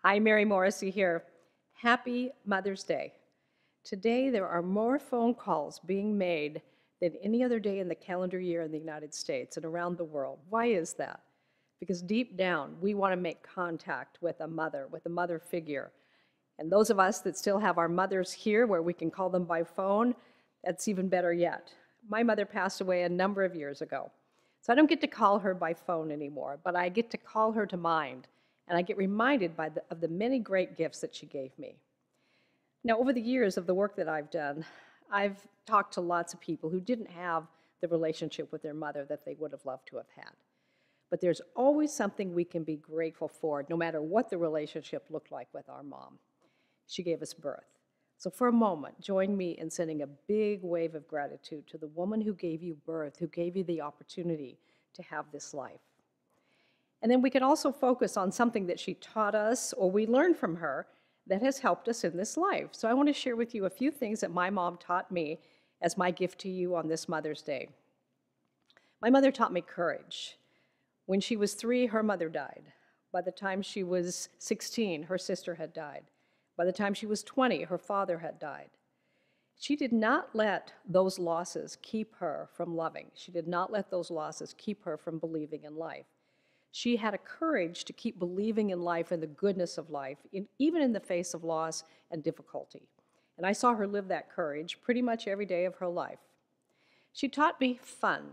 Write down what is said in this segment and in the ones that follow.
Hi, Mary Morrissey here. Happy Mother's Day. Today, there are more phone calls being made than any other day in the calendar year in the United States and around the world. Why is that? Because deep down, we want to make contact with a mother figure. And those of us that still have our mothers here where we can call them by phone, that's even better yet. My mother passed away a number of years ago. So I don't get to call her by phone anymore, but I get to call her to mind. And I get reminded of the many great gifts that she gave me. Now, over the years of the work that I've done, I've talked to lots of people who didn't have the relationship with their mother that they would have loved to have had. But there's always something we can be grateful for, no matter what the relationship looked like with our mom. She gave us birth. So for a moment, join me in sending a big wave of gratitude to the woman who gave you birth, who gave you the opportunity to have this life. And then we can also focus on something that she taught us or we learned from her that has helped us in this life. So I want to share with you a few things that my mom taught me as my gift to you on this Mother's Day. My mother taught me courage. When she was 3, her mother died. By the time she was 16, her sister had died. By the time she was 20, her father had died. She did not let those losses keep her from loving. She did not let those losses keep her from believing in life. She had a courage to keep believing in life and the goodness of life, even in the face of loss and difficulty. And I saw her live that courage pretty much every day of her life. She taught me fun.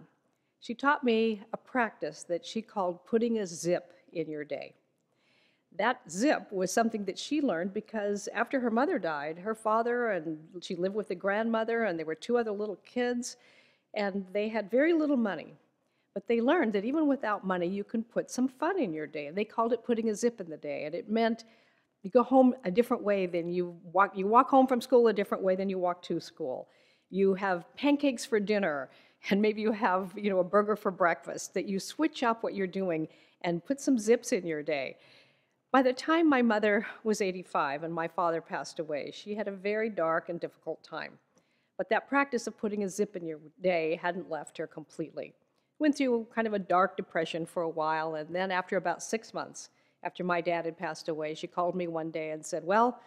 She taught me a practice that she called putting a zip in your day. That zip was something that she learned because after her mother died, her father, and she lived with a grandmother, and there were 2 other little kids, and they had very little money. But they learned that even without money, you can put some fun in your day. And they called it putting a zip in the day. And it meant you go home a different way than you walk home from school a different way than you walk to school. You have pancakes for dinner, and maybe you have a burger for breakfast, that you switch up what you're doing and put some zips in your day. By the time my mother was 85 and my father passed away, she had a very dark and difficult time. But that practice of putting a zip in your day hadn't left her completely. Went through kind of a dark depression for a while, and then after about 6 months, after my dad had passed away, she called me one day and said, well,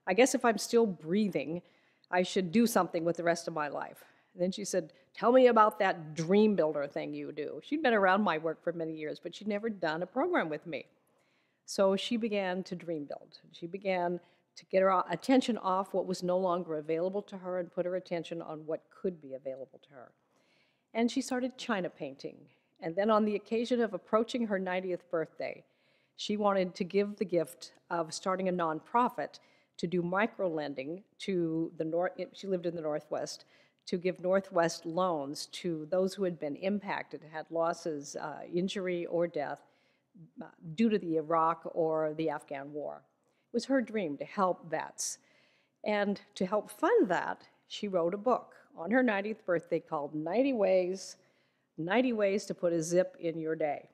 I guess if I'm still breathing, I should do something with the rest of my life. And then she said, tell me about that dream builder thing you do. She'd been around my work for many years, but she'd never done a program with me. So she began to dream build. She began to get her attention off what was no longer available to her and put her attention on what could be available to her. And she started China painting. And then on the occasion of approaching her 90th birthday, she wanted to give the gift of starting a nonprofit to do microlending to she lived in the Northwest, to give Northwest loans to those who had been impacted, had losses, injury or death due to the Iraq or the Afghan war. It was her dream to help vets. And to help fund that, she wrote a book on her 90th birthday called 90 Ways to Put a Zip in Your Day.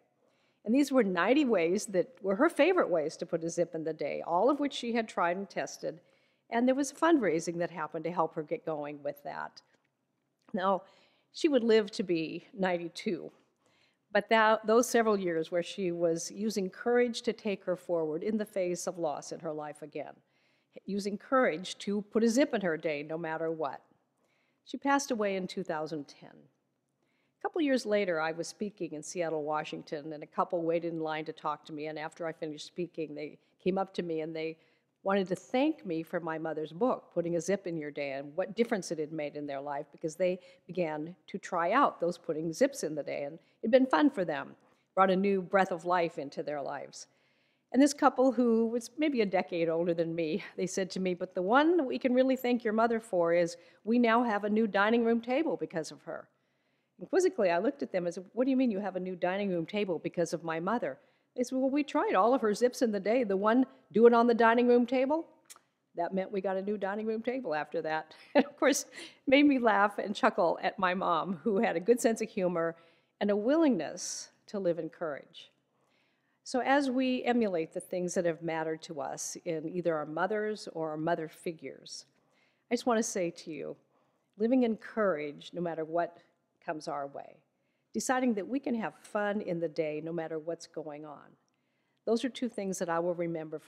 And these were 90 ways that were her favorite ways to put a zip in the day, all of which she had tried and tested. And there was fundraising that happened to help her get going with that. Now, she would live to be 92. But those several years where she was using courage to take her forward in the face of loss in her life again, using courage to put a zip in her day no matter what. She passed away in 2010. A couple years later, I was speaking in Seattle, Washington, and a couple waited in line to talk to me, and after I finished speaking, they came up to me and they wanted to thank me for my mother's book, Putting a Zip in Your Day, and what difference it had made in their life, because they began to try out those putting zips in the day, and it'd been fun for them, brought a new breath of life into their lives. And this couple, who was maybe a decade older than me, they said to me, but the one that we can really thank your mother for is we now have a new dining room table because of her. And quizzically, I looked at them and said, what do you mean you have a new dining room table because of my mother? They said, well, we tried all of her zips in the day. The one, do it on the dining room table. That meant we got a new dining room table after that. And of course, it made me laugh and chuckle at my mom, who had a good sense of humor and a willingness to live in courage. So as we emulate the things that have mattered to us in either our mothers or our mother figures, I just want to say to you, living in courage no matter what comes our way, deciding that we can have fun in the day no matter what's going on. Those are two things that I will remember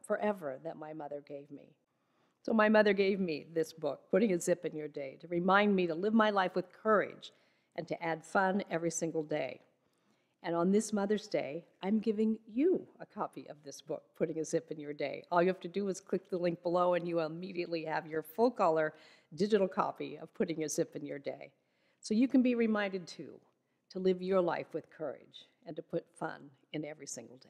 forever that my mother gave me. So my mother gave me this book, Putting a Zip in Your Day, to remind me to live my life with courage and to add fun every single day. And on this Mother's Day, I'm giving you a copy of this book, Putting a Zip in Your Day. All you have to do is click the link below and you will immediately have your full-color digital copy of Putting a Zip in Your Day. So you can be reminded too, to live your life with courage and to put fun in every single day.